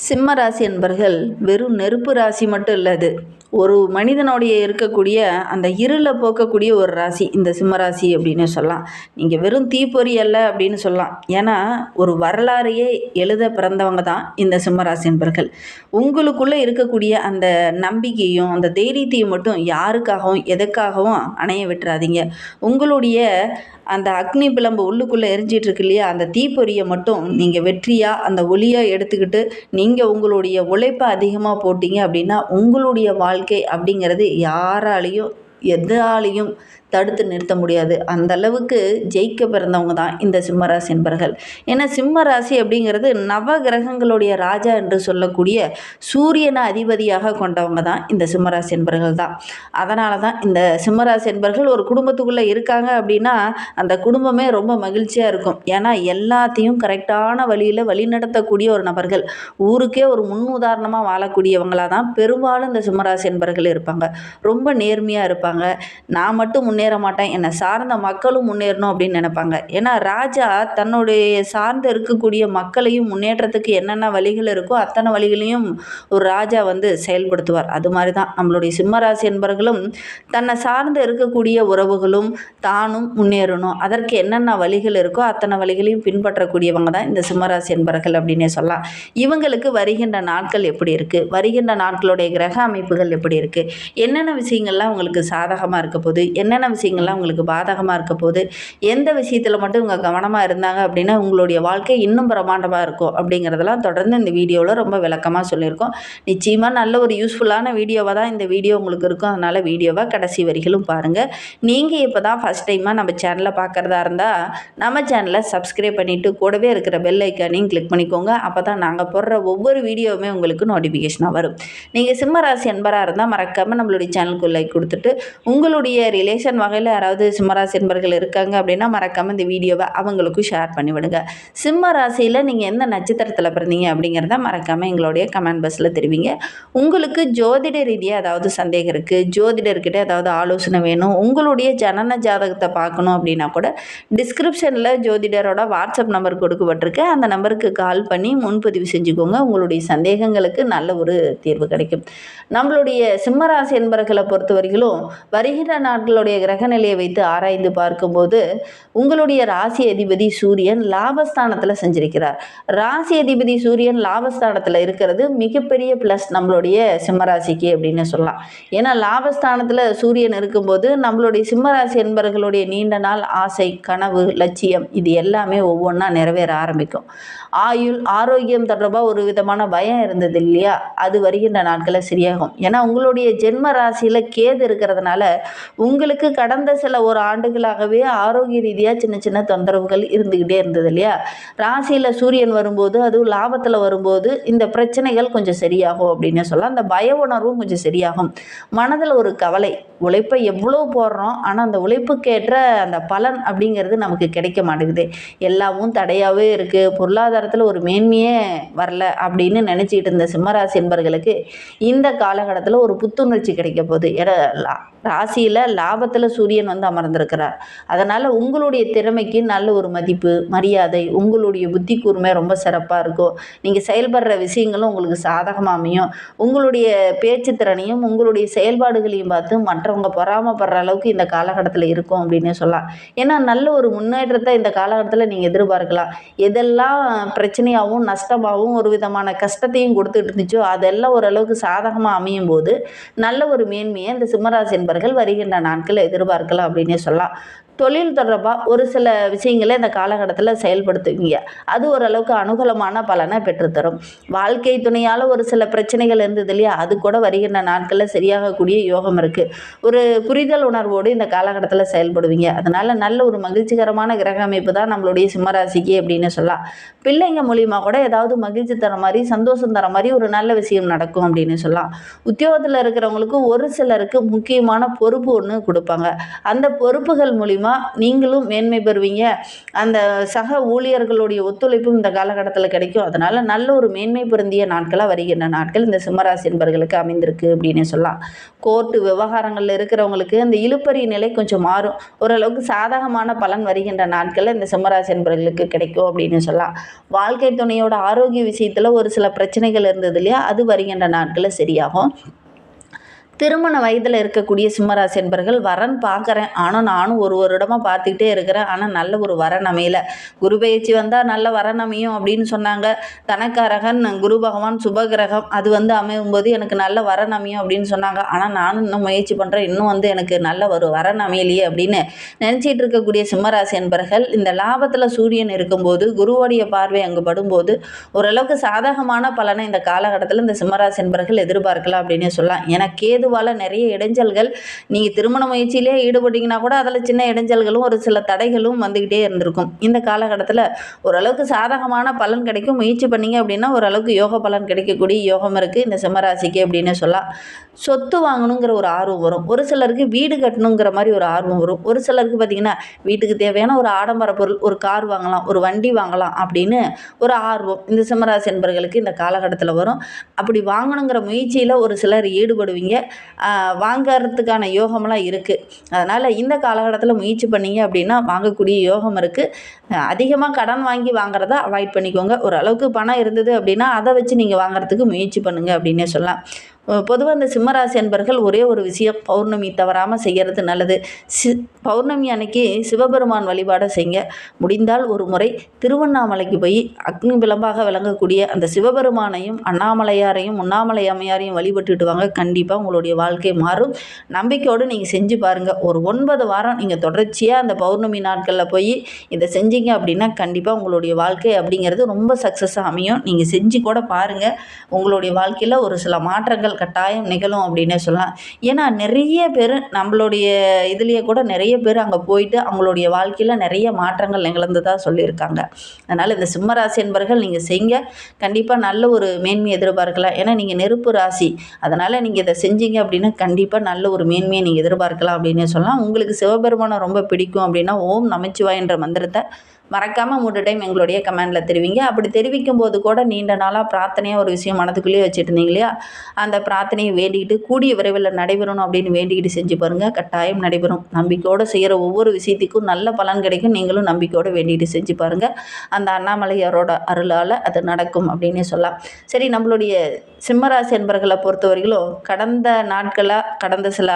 சிம்ம ராசி என்பர்கள் வெறும் நெருப்பு ராசி மட்டும் இல்லை. அது ஒரு மனிதனுடைய இருக்கக்கூடிய அந்த இருளை போக்கக்கூடிய ஒரு ராசி இந்த சிம்மராசி அப்படின்னு சொல்லலாம். நீங்கள் வெறும் தீப்பொறி அல்ல அப்படின்னு சொல்லலாம். ஏன்னா ஒரு வரலாறையே எழுத பிறந்தவங்க தான் இந்த சிம்மராசி என்பர்கள். உங்களுக்குள்ளே இருக்கக்கூடிய அந்த நம்பிக்கையும் அந்த தைரியத்தையும் மட்டும் யாருக்காகவும் எதுக்காகவும் அணைய விட்டுறாதீங்க. உங்களுடைய அந்த அக்னி பிளம்பு உள்ளுக்குள்ளே எரிஞ்சிட்டு இருக்கு இல்லையா, அந்த தீப்பொறியை மட்டும் நீங்கள் வெற்றியாக அந்த ஒளியாக எடுத்துக்கிட்டு நீங்கள் உங்களுடைய உழைப்பை அதிகமாக போட்டீங்க அப்படின்னா உங்களுடைய வாழ்க்கை அப்படிங்கிறது யாராலையும் எதாலையும் தடுத்து நிறுத்த முடியாது. அந்த அளவுக்கு ஜெயிக்க பிறந்தவங்க தான் இந்த சிம்மராசி என்பர்கள். ஏன்னா சிம்ம ராசி அப்படிங்கிறது நவ கிரகங்களுடைய ராஜா என்று சொல்லக்கூடிய சூரியனை அதிபதியாக கொண்டவங்க தான் இந்த சிம்மராசி என்பர்கள் தான். அதனால தான் இந்த சிம்மராசி என்பர்கள் ஒரு குடும்பத்துக்குள்ளே இருக்காங்க அப்படின்னா அந்த குடும்பமே ரொம்ப மகிழ்ச்சியாக இருக்கும். ஏன்னா எல்லாத்தையும் கரெக்டான வழியில் வழிநடத்தக்கூடிய ஒரு நபர்கள், ஊருக்கே ஒரு முன் உதாரணமாக வாழக்கூடியவங்களாக தான் பெரும்பாலும் இந்த சிம்மராசி என்பர்கள் இருப்பாங்க. ரொம்ப நேர்மையாக இருப்பாங்க. நான் மட்டும் முன்னேற மாட்டேன், என்னை சார்ந்த மக்களும் முன்னேறணும் அப்படின்னு நினைப்பாங்க. ஏன்னா ராஜா தன்னுடைய சார்ந்து இருக்கக்கூடிய மக்களையும் முன்னேற்றத்துக்கு என்னென்ன வழிகள் இருக்கோ அத்தனை வழிகளையும் ஒரு ராஜா செயல்படுத்துவார். அது மாதிரி தான் நம்மளுடைய சிம்மராசி என்பவர்களும் தன்னை சார்ந்து இருக்கக்கூடிய உறவுகளும் தானும் முன்னேறணும், அதற்கு என்னென்ன வழிகள் இருக்கோ அத்தனை வழிகளையும் பின்பற்றக்கூடியவங்க தான் இந்த சிம்மராசி என்பவர்கள் அப்படின்னே சொல்லலாம். இவங்களுக்கு வருகின்ற நாட்கள் எப்படி இருக்குது, வருகின்ற நாட்களுடைய கிரக அமைப்புகள் எப்படி இருக்குது, என்னென்ன விஷயங்கள்லாம் உங்களுக்கு சாதகமாக இருக்க போகுது, என்னென்ன விஷயங்கள்லாம் உங்களுக்கு பாதகமாக இருக்க போகுது, எந்த விஷயத்தில் மட்டும் இவங்க கவனமாக இருந்தாங்க அப்படின்னா உங்களுடைய வாழ்க்கை இன்னும் பிரமாண்டமாக இருக்கும் அப்படிங்கிறதெல்லாம் தொடர்ந்து இந்த வீடியோவில் ரொம்ப விளக்கமாக சொல்லியிருக்கோம். நிச்சயமாக நல்ல ஒரு யூஸ்ஃபுல்லான வீடியோவாக தான் இந்த வீடியோ உங்களுக்கு இருக்கும். அதனால் வீடியோவை கடைசி வரிகளும் பாருங்கள். நீங்கள் இப்போ தான் ஃபஸ்ட் டைமாக நம்ம சேனலை பார்க்குறதா இருந்தால் நம்ம சேனலை சப்ஸ்கிரைப் பண்ணிவிட்டு கூடவே இருக்கிற பெல் ஐக்கானையும் கிளிக் பண்ணிக்கோங்க. அப்போ தான் நாங்கள் போடுற ஒவ்வொரு வீடியோவுமே உங்களுக்கு நோட்டிஃபிகேஷனாக வரும். நீங்கள் சிம்மராசி என்பராக இருந்தால் மறக்காமல் நம்மளுடைய சேனலுக்கு லைக் கொடுத்துட்டு உங்களுடைய ரிலேஷன் வகையில் யாராவது சிம்மராசி என்பர்கள் இருக்காங்க அப்படின்னா மறக்காமல் இந்த வீடியோவை அவங்களுக்கும் ஷேர் பண்ணிவிடுங்க. சிம்ம ராசியில் நீங்கள் எந்த நட்சத்திரத்தில் பிறந்தீங்க அப்படிங்கிறத மறக்காமல் எங்களுடைய கமெண்ட் பாக்ஸில் தெரிவிங்க. உங்களுக்கு ஜோதிட ரீதியாக ஏதாவது சந்தேகம் இருக்குது, ஜோதிடர்கிட்ட ஏதாவது ஆலோசனை வேணும், உங்களுடைய ஜனன ஜாதகத்தை பார்க்கணும் அப்படின்னா கூட டிஸ்கிரிப்ஷனில் ஜோதிடரோட வாட்ஸ்அப் நம்பர் கொடுக்கப்பட்டிருக்கு. அந்த நம்பருக்கு கால் பண்ணி முன்பதிவு செஞ்சுக்கோங்க. உங்களுடைய சந்தேகங்களுக்கு நல்ல ஒரு தீர்வு கிடைக்கும். நம்மளுடைய சிம்மராசி என்பர்களை பொறுத்த வரைக்கும் வருகிற நாட்களுடைய கிரகநிலையை வைத்து ஆராய்ந்து பார்க்கும்போது உங்களுடைய ராசி அதிபதி சூரியன் லாபஸ்தானத்தில் செஞ்சிருக்கிறார். ராசி அதிபதி சூரியன் லாபஸ்தானத்தில் இருக்கிறது மிகப்பெரிய ப்ளஸ் நம்மளுடைய சிம்மராசிக்கு அப்படின்னு சொல்லலாம். ஏன்னா லாபஸ்தானத்தில் சூரியன் இருக்கும்போது நம்மளுடைய சிம்மராசி என்பவர்களுடைய நீண்ட நாள் ஆசை, கனவு, லட்சியம் இது எல்லாமே ஒவ்வொன்றா நிறைவேற ஆரம்பிக்கும். ஆயுள், ஆரோக்கியம் தொடர்பாக ஒரு விதமான பயம் இருந்தது இல்லையா, அது வருகின்ற நாட்களில் சரியாகும். ஏன்னா உங்களுடைய ஜென்ம ராசியில் கேது இருக்கிறதுனால உங்களுக்கு கடந்த சில ஒரு ஆண்டுகளாகவே ஆரோக்கிய ரீதியாக சின்ன சின்ன தொந்தரவுகள் இருந்துக்கிட்டே இருந்தது இல்லையா. ராசியில் சூரியன் வரும்போது அதுவும் லாபத்தில் வரும்போது இந்த பிரச்சனைகள் கொஞ்சம் சரியாகும் அப்படின்னு சொல்லலாம். அந்த பய உணர்வும் கொஞ்சம் சரியாகும். மனதில் ஒரு கவலை, உழைப்பை எவ்வளோ போடுறோம் ஆனால் அந்த உழைப்புக்கேற்ற அந்த பலன் அப்படிங்கிறது நமக்கு கிடைக்க மாட்டேங்குது, எல்லாமும் தடையாகவே இருக்குது, பொருளாதாரத்தில் ஒரு மேன்மையே வரல அப்படின்னு நினச்சிக்கிட்டு இருந்த சிம்மராசி என்பவர்களுக்கு இந்த காலகட்டத்தில் ஒரு புத்துணர்ச்சி கிடைக்க போகுது. ராசியில் லாபத்தில் சூரியன் அமர்ந்திருக்கிறார். அதனால் உங்களுடைய திறமைக்கு நல்ல ஒரு மதிப்பு, மரியாதை, உங்களுடைய புத்தி கூர்மை ரொம்ப சிறப்பாக இருக்கும். நீங்கள் செயல்படுற விஷயங்களும் உங்களுக்கு சாதகமாக அமையும். உங்களுடைய பேச்சு திறனையும் உங்களுடைய செயல்பாடுகளையும் பார்த்து மற்றவங்க பொறாமப்படுற அளவுக்கு இந்த காலகட்டத்தில் இருக்கும் அப்படின்னு சொல்லலாம். ஏன்னா நல்ல ஒரு முன்னேற்றத்தை இந்த காலகட்டத்தில் நீங்கள் எதிர்பார்க்கலாம். எதெல்லாம் பிரச்சனையாகவும் நஷ்டமாகவும் ஒரு விதமான கஷ்டத்தையும் கொடுத்துட்டு இருந்துச்சோ அதெல்லாம் ஓரளவுக்கு சாதகமாக அமையும் போது நல்ல ஒரு மேன்மையை இந்த சிம்மராசி என்பவர்கள் வருகின்ற நாட்கள் எதிர்பார்க்கலாம் அப்படின்னே சொல்லலாம். தொழில் தொடர்பாக ஒரு சில விஷயங்களை இந்த காலகட்டத்தில் செயல்படுத்துவீங்க. அது ஓரளவுக்கு அனுகூலமான பலனை பெற்றுத்தரும். வாழ்க்கை துணையால் ஒரு சில பிரச்சனைகள் இருந்தது இல்லையா, அது கூட வருகின்ற நாட்களில் சரியாகக்கூடிய யோகம் இருக்குது. ஒரு புரிதல் உணர்வோடு இந்த காலகட்டத்தில் செயல்படுவீங்க. அதனால் நல்ல ஒரு மகிழ்ச்சிகரமான கிரக அமைப்பு தான் நம்மளுடைய சிம்மராசிக்கு அப்படின்னு சொல்லலாம். பிள்ளைங்க மூலியமாக கூட ஏதாவது மகிழ்ச்சி தர மாதிரி, சந்தோஷம் தர மாதிரி ஒரு நல்ல விஷயம் நடக்கும் அப்படின்னு சொல்லலாம். உத்தியோகத்தில் இருக்கிறவங்களுக்கு ஒரு சிலருக்கு முக்கியமான பொறுப்பு ஒன்று கொடுப்பாங்க. அந்த பொறுப்புகள் மூலிமா மூலிமா நீங்களும் மேன்மை பெறுவீங்க. அந்த சக ஊழியர்களுடைய ஒத்துழைப்பும் இந்த காலகட்டத்தில் கிடைக்கும். அதனால் நல்ல ஒரு மேன்மை பொருந்திய நாட்களாக வருகின்ற நாட்கள் இந்த சிம்மராசி என்பர்களுக்கு அமைந்திருக்கு அப்படின்னு சொல்லலாம். கோர்ட்டு விவகாரங்களில் இருக்கிறவங்களுக்கு அந்த இழுபறி நிலை கொஞ்சம் மாறும். ஓரளவுக்கு சாதகமான பலன் வருகின்ற நாட்களில் இந்த சிம்மராசி என்பர்களுக்கு கிடைக்கும் அப்படின்னு சொல்லலாம். வாழ்க்கை துணையோட ஆரோக்கிய விஷயத்தில் ஒரு சில பிரச்சனைகள் இருந்தது இல்லையா, அது வருகின்ற நாட்களில் சரியாகும். திருமண வயதில் இருக்கக்கூடிய சிம்மராசி என்பர்கள் வரன் பார்க்குறேன், ஆனால் நானும் ஒரு வருடமாக பார்த்துக்கிட்டே இருக்கிறேன், ஆனால் நல்ல ஒரு வரன் அமையல. குரு பயிற்சி வந்தால் நல்ல வரன் அமையும் அப்படின்னு சொன்னாங்க. தனக்காரகன் குரு பகவான் சுபகிரகம் அது அமையும்போது எனக்கு நல்ல வரன் அமையும் அப்படின்னு சொன்னாங்க. ஆனால் நானும் இன்னும் முயற்சி பண்ணுறேன், இன்னும் எனக்கு நல்ல ஒரு வரன் அமையலையே அப்படின்னு நினச்சிட்டு இருக்கக்கூடிய சிம்மராசி என்பர்கள் இந்த லாபத்தில் சூரியன் இருக்கும்போது குருவோடைய பார்வை அங்கு படும்போது ஓரளவுக்கு சாதகமான பலனை இந்த காலகட்டத்தில் இந்த சிம்மராசி என்பர்கள் எதிர்பார்க்கலாம் அப்படின்னு சொல்லலாம். எனக்கு கேதுவால் நிறைய இடைஞ்சல்கள், நீங்கள் திருமண முயற்சியிலே ஈடுபட்டீங்கன்னா கூட அதில் சின்ன இடைஞ்சல்களும் ஒரு சில தடைகளும் வந்துக்கிட்டே இருந்திருக்கும். இந்த காலகட்டத்தில் ஓரளவுக்கு சாதகமான பலன் கிடைக்கும். முயற்சி பண்ணிங்க அப்படின்னா ஓரளவுக்கு யோக பலன் கிடைக்கக்கூடிய யோகம் இருக்குது இந்த சிம்மராசிக்கு அப்படின்னு சொல்லலாம். சொத்து வாங்கணுங்கிற ஒரு ஆர்வம் வரும். ஒரு சிலருக்கு வீடு கட்டணுங்கிற மாதிரி ஒரு ஆர்வம் வரும். ஒரு சிலருக்கு பார்த்திங்கன்னா வீட்டுக்கு தேவையான ஒரு ஆடம்பர பொருள், ஒரு கார் வாங்கலாம், ஒரு வண்டி வாங்கலாம் அப்படின்னு ஒரு ஆர்வம் இந்த சிம்மராசி என்பர்களுக்கு இந்த காலகட்டத்தில் வரும். அப்படி வாங்கணுங்கிற முயற்சியில் ஒரு சிலர் ஈடுபடுவீங்க. வாங்கிறதுக்கான யோகமெல்லாம் இருக்குது. அதனால் இந்த காலகட்டத்தில் முயற்சி பண்ணிங்க அப்படின்னா வாங்கக்கூடிய யோகம் இருக்குது. அதிகமாக கடன் வாங்கி வாங்குறத அவாய்ட் பண்ணிக்கோங்க. ஓரளவுக்கு பணம் இருந்தது அப்படின்னா அதை வச்சு நீங்கள் வாங்குறதுக்கு முயற்சி பண்ணுங்கள் அப்படின்னே சொல்லலாம். பொதுவாக இந்த சிம்மராசி என்பர்கள் ஒரே ஒரு விஷயம், பௌர்ணமி தவறாமல் செய்கிறது நல்லது. பௌர்ணமி அன்னைக்கு சிவபெருமான் வழிபாடை செய்யுங்க. முடிந்தால் ஒரு முறை திருவண்ணாமலைக்கு போய் அக்னி விளம்பாக விளங்கக்கூடிய அந்த சிவபெருமானையும் அண்ணாமலையாரையும் உண்ணாமலை அம்மையாரையும் வழிபட்டுட்டு வாங்க. கண்டிப்பாக உங்களுடைய வாழ்க்கை மாறும். நம்பிக்கையோடு நீங்கள் செஞ்சு பாருங்கள். ஒரு 9 வாரம் நீங்கள் தொடர்ச்சியாக அந்த பௌர்ணமி நாட்களில் போய் இதை செஞ்சீங்க அப்படின்னா கண்டிப்பாக உங்களுடைய வாழ்க்கை அப்படிங்கிறது ரொம்ப சக்ஸஸாக அமையும். நீங்கள் செஞ்சு கூட பாருங்கள். உங்களுடைய வாழ்க்கையில் ஒரு சில மாற்றங்கள் கட்டாயம் நிகழும் அப்படின்னே சொல்லலாம். ஏன்னா நிறைய பேர் நம்மளுடைய இதுலேயே கூட நிறைய பேர் அங்கே போயிட்டு அவங்களுடைய வாழ்க்கையில் நிறைய மாற்றங்கள் நிகழ்ந்ததாக சொல்லியிருக்காங்க. அதனால் இந்த சிம்மராசி என்பர்கள் நீங்கள் செய்யுங்க. கண்டிப்பாக நல்ல ஒரு மேன்மை எதிர்பார்க்கலாம். ஏன்னா நீங்கள் நெருப்பு ராசி, அதனால் நீங்கள் இதை செஞ்சீங்க அப்படின்னா கண்டிப்பாக நல்ல ஒரு மேன்மையை நீங்கள் எதிர்பார்க்கலாம் அப்படின்னே சொல்லலாம். உங்களுக்கு சிவபெருமானை ரொம்ப பிடிக்கும் அப்படின்னா ஓம் நமச்சிவாய் என்ற மந்திரத்தை மறக்காமல் 3 டைம் எங்களுடைய கமெண்டில் தெரிவிங்க. அப்படி தெரிவிக்கும் போது கூட நீண்ட நாளாக பிரார்த்தனையாக ஒரு விஷயம் மனதுக்குள்ளேயே வச்சுட்டு இருந்தீங்க இல்லையா, அந்த பிரார்த்தனையை வேண்டிக்கிட்டு கூடிய விரைவில் நடைபெறணும் அப்படின்னு வேண்டிக்கிட்டு செஞ்சு பாருங்கள். கட்டாயம் நடைபெறும். நம்பிக்கையோடு செய்கிற ஒவ்வொரு விஷயத்துக்கும் நல்ல பலன் கிடைக்கும். நீங்களும் நம்பிக்கையோடு வேண்டிக்கிட்டு செஞ்சு பாருங்கள். அந்த அண்ணாமலையாரோட அருளால் அது நடக்கும் அப்படின்னே சொல்லலாம். சரி, நம்மளுடைய சிம்மராசி என்பர்களை பொறுத்தவரையிலும் கடந்த நாட்களாக கடந்த சில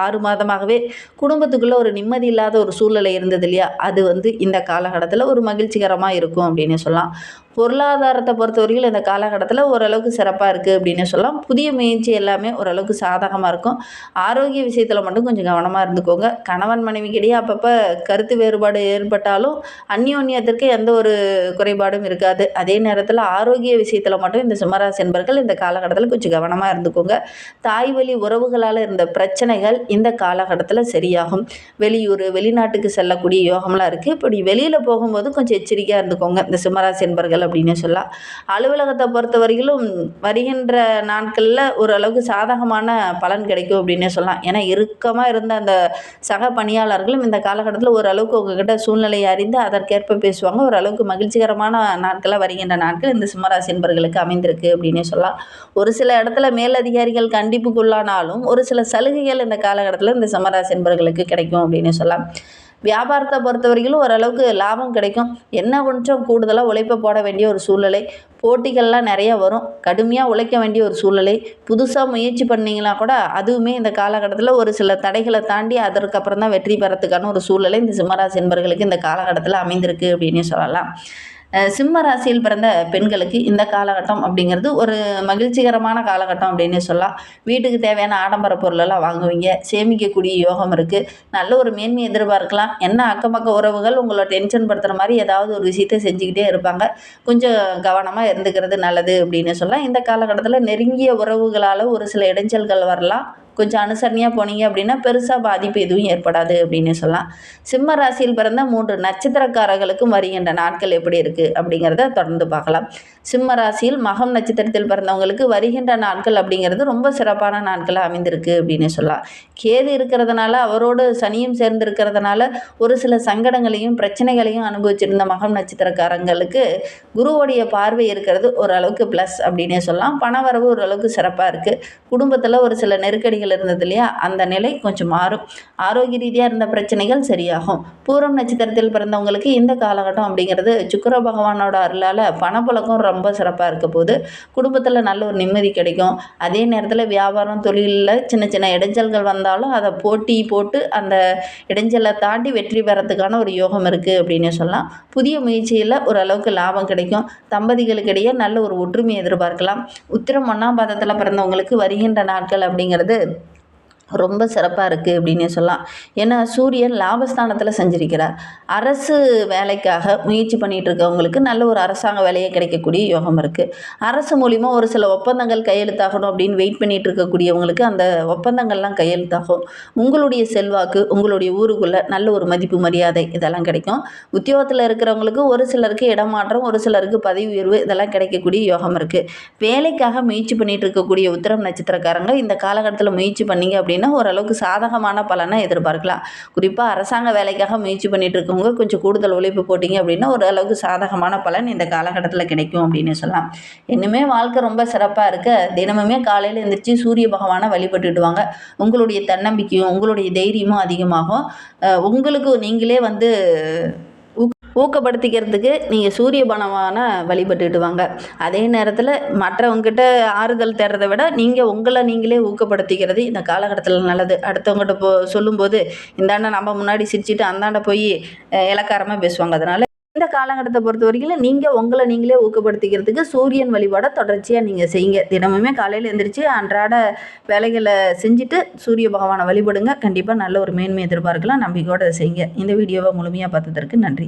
6 மாதமாகவே குடும்பத்துக்குள்ளே ஒரு நிம்மதி இல்லாத ஒரு சூழ்நிலை இருந்தது இல்லையா, அது இந்த காலகட்டத்தில் ஒரு மகிழ்ச்சிகரமாக இருக்கும் அப்படின்னு சொல்லலாம். பொருளாதாரத்தை பொறுத்தவரைக்கும் இந்த காலகட்டத்தில் ஓரளவுக்கு சிறப்பாக இருக்குது அப்படின்னு சொல்லலாம். புதிய முயற்சி எல்லாமே ஓரளவுக்கு சாதகமாக இருக்கும். ஆரோக்கிய விஷயத்தில் மட்டும் கொஞ்சம் கவனமாக இருந்துக்கோங்க. கணவன் மனைவிக்கிடையே அப்பப்போ கருத்து வேறுபாடு ஏற்பட்டாலும் அந்யோன்யத்திற்கு எந்த ஒரு குறைபாடும் இருக்காது. அதே நேரத்தில் ஆரோக்கிய விஷயத்தில் மட்டும் இந்த சிம்மராசி என்பர்கள் இந்த காலகட்டத்தில் கொஞ்சம் கவனமாக இருந்துக்கோங்க. தாய் வழி உறவுகளால் இருந்த பிரச்சனைகள் இந்த காலகட்டத்தில் சரியாகும். வெளியூர் வெளிநாட்டுக்கு செல்லக்கூடிய யோகம்லாம் இருக்குது. இப்படி வெளியில் போகும்போது கொஞ்சம் எச்சரிக்கையாக இருந்துக்கோங்க இந்த சிம்மராசி என்பர்கள் அப்படின்னு சொல்லலாம். அலுவலகத்தை பொறுத்தவரையிலும் வருகின்ற நாட்களில் ஓரளவுக்கு சாதகமான பலன் கிடைக்கும் அப்படின்னே சொல்லலாம். ஏன்னா இறுக்கமாக இருந்த அந்த சக பணியாளர்களும் இந்த காலகட்டத்தில் ஓரளவுக்கு உங்ககிட்ட சூழ்நிலையை அறிந்து அதற்கேற்ப பேசுவாங்க. ஓரளவுக்கு மகிழ்ச்சிகரமான நாட்களாக வருகின்ற நாட்கள் இந்த சிம்மராசி என்பர்களுக்கு அமைந்திருக்கு அப்படின்னே சொல்லலாம். ஒரு சில இடத்துல மேலதிகாரிகள் கண்டிப்புக்குள்ளானாலும் ஒரு சில சலுகைகள் இந்த காலகட்டத்தில் இந்த சிம்மராசி என்பர்களுக்கு கிடைக்கும் அப்படின்னு சொல்லலாம். வியாபாரத்தை பொறுத்தவரையிலும் ஓரளவுக்கு லாபம் கிடைக்கும். என்ன கொஞ்சம் கூடுதலாக உழைப்பை போட வேண்டிய ஒரு சூழ்நிலை, போட்டிகள்லாம் நிறையா வரும். கடுமையாக உழைக்க வேண்டிய ஒரு சூழ்நிலை. புதுசாக முயற்சி பண்ணிங்கன்னா கூட அதுவுமே இந்த காலகட்டத்தில் ஒரு சில தடைகளை தாண்டி அதற்கப்புறம் தான் வெற்றி பெறத்துக்கான ஒரு சூழ்நிலை இந்த சிம்மராசி என்பர்களுக்கு இந்த காலகட்டத்தில் அமைந்திருக்கு அப்படின்னு சொல்லலாம். சிம்ம ராசியில் பிறந்த பெண்களுக்கு இந்த காலகட்டம் அப்படிங்கிறது ஒரு மகிழ்ச்சிகரமான காலகட்டம் அப்படின்னு சொல்லலாம். வீட்டுக்கு தேவையான ஆடம்பர பொருளெல்லாம் வாங்குவீங்க. சேமிக்கக்கூடிய யோகம் இருக்குது. நல்ல ஒரு மேன்மை எதிர்பார்க்கலாம். என்ன அக்கம் பக்க உறவுகள் உங்களை டென்ஷன் படுத்துகிற மாதிரி ஏதாவது ஒரு விஷயத்தை செஞ்சுக்கிட்டே இருப்பாங்க. கொஞ்சம் கவனமாக இருந்துக்கிறது நல்லது அப்படின்னு சொல்லலாம். இந்த காலகட்டத்தில் நெருங்கிய உறவுகளால் ஒரு சில இடைஞ்சல்கள் வரலாம். கொஞ்சம் அனுசரணையாக போனீங்க அப்படின்னா பெருசாக பாதிப்பு எதுவும் ஏற்படாது அப்படின்னு சொல்லலாம். சிம்ம ராசியில் பிறந்த 3 நட்சத்திரக்காரர்களுக்கும் வருகின்ற நாட்கள் எப்படி இருக்குது இருக்குது அப்படிங்கிறத தொடர்ந்து பார்க்கலாம். சிம்ம ராசியில் மகம் நட்சத்திரத்தில் பிறந்தவங்களுக்கு வருகின்ற நாட்கள் அப்படிங்கிறது ரொம்ப சிறப்பான நாட்களாக அமைந்திருக்கு அப்படின்னு சொல்லலாம். கேது இருக்கிறதுனால அவரோடு சனியும் சேர்ந்து இருக்கிறதுனால ஒரு சில சங்கடங்களையும் பிரச்சனைகளையும் அனுபவிச்சிருந்த மகம் நட்சத்திரக்காரங்களுக்கு குருவோடைய பார்வை இருக்கிறது ஓரளவுக்கு ப்ளஸ் அப்படின்னே சொல்லலாம். பணவரவு ஓரளவுக்கு சிறப்பாக இருக்குது. குடும்பத்தில் ஒரு சில நெருக்கடிகள் இருந்தது இல்லையா, அந்த நிலை கொஞ்சம் மாறும். ஆரோக்கிய ரீதியாக இருந்த பிரச்சனைகள் சரியாகும். பூரம் நட்சத்திரத்தில் பிறந்தவங்களுக்கு இந்த காலகட்டம் அப்படிங்கிறது சுக்கிர பகவானோட அருளால் பணப்புழக்கம் ரொம்ப சிறப்பாக இருக்க போது குடும்பத்தில் நல்ல ஒரு நிம்மதி கிடைக்கும். அதே நேரத்தில் வியாபாரம் தொழிலில் சின்ன சின்ன இடைஞ்சல்கள் வந்தாலும் அதை போட்டி போட்டு அந்த இடைஞ்சலை தாண்டி வெற்றி பெறத்துக்கான ஒரு யோகம் இருக்குது அப்படின்னு சொல்லலாம். புதிய முயற்சியில் ஓரளவுக்கு லாபம் கிடைக்கும். தம்பதிகளுக்கிடையே நல்ல ஒரு ஒற்றுமையை எதிர்பார்க்கலாம். உத்திரம் 1ஆம் பாதத்தில் பிறந்தவங்களுக்கு வருகின்ற நாட்கள் அப்படிங்கிறது ரொம்ப சிறப்பாக இருக்குது அப்படின்னே சொல்லலாம். ஏன்னா சூரியன் லாபஸ்தானத்தில் சஞ்சரிக்கிறார். அரசு வேலைக்காக முயற்சி பண்ணிகிட்டு இருக்கவங்களுக்கு நல்ல ஒரு அரசாங்க வேலையை கிடைக்கக்கூடிய யோகம் இருக்குது. அரசு மூலிமா ஒரு சில ஒப்பந்தங்கள் கையெழுத்தாகணும் அப்படின்னு வெயிட் பண்ணிகிட்டு இருக்கக்கூடியவங்களுக்கு அந்த ஒப்பந்தங்கள்லாம் கையெழுத்தாகும். உங்களுடைய செல்வாக்கு உங்களுடைய ஊருக்குள்ளே நல்ல ஒரு மதிப்பு மரியாதை இதெல்லாம் கிடைக்கும். உத்தியோகத்தில் இருக்கிறவங்களுக்கு ஒரு சிலருக்கு இடமாற்றம், ஒரு சிலருக்கு பதவி உயர்வு இதெல்லாம் கிடைக்கக்கூடிய யோகம் இருக்குது. வேலைக்காக முயற்சி பண்ணிகிட்டு இருக்கக்கூடிய உத்திரம் நட்சத்திரக்காரங்க இந்த காலகட்டத்தில் முயற்சி பண்ணிங்க அப்படின்னா ஓரளவுக்கு சாதகமான பலனை எதிர்பார்க்கலாம். குறிப்பாக அரசாங்க வேலைக்காக முயற்சி பண்ணிட்டு இருக்கவங்க கொஞ்சம் கூடுதல் உழைப்பு போட்டிங்க அப்படின்னா ஓரளவுக்கு சாதகமான பலன் இந்த காலகட்டத்தில் கிடைக்கும் அப்படின்னு சொல்லலாம். இன்னுமே வாழ்க்கை ரொம்ப சிறப்பாக இருக்க தினமுமே காலையில் எழுந்திரிச்சு சூரிய பகவானை வழிபட்டுடுவாங்க. உங்களுடைய தன்னம்பிக்கையும் உங்களுடைய தைரியமும் அதிகமாகும். உங்களுக்கு நீங்களே ஊக்கப்படுத்திக்கிறதுக்கு நீங்கள் சூரிய பகவானை வழிபட்டுட்டு வாங்க. அதே நேரத்தில் மற்றவங்ககிட்ட ஆறுதல் தேடுறதை விட நீங்கள் உங்களை நீங்களே ஊக்கப்படுத்திக்கிறது இந்த காலகட்டத்தில் நல்லது. அடுத்தவங்ககிட்ட சொல்லும்போது இந்தாண்ட நம்ம முன்னாடி சிரிச்சுட்டு அந்தாண்ட போய் இலக்காரமாக பேசுவாங்க. அதனால் இந்த காலகட்டத்தை பொறுத்த வரைக்கும் நீங்கள் உங்களை நீங்களே ஊக்கப்படுத்திக்கிறதுக்கு சூரியன் வழிபாடை தொடர்ச்சியாக நீங்கள் செய்யுங்க. தினமுமே காலையில் எழுந்திரிச்சு அன்றாட வேலைகளை செஞ்சுட்டு சூரிய பகவானை வழிபடுங்க. கண்டிப்பாக நல்ல ஒரு மேன்மை எதிர்பார்க்கலாம். நம்பிக்கையோடு செய்யுங்க. இந்த வீடியோவை முழுமையாக பார்த்ததற்கு நன்றி.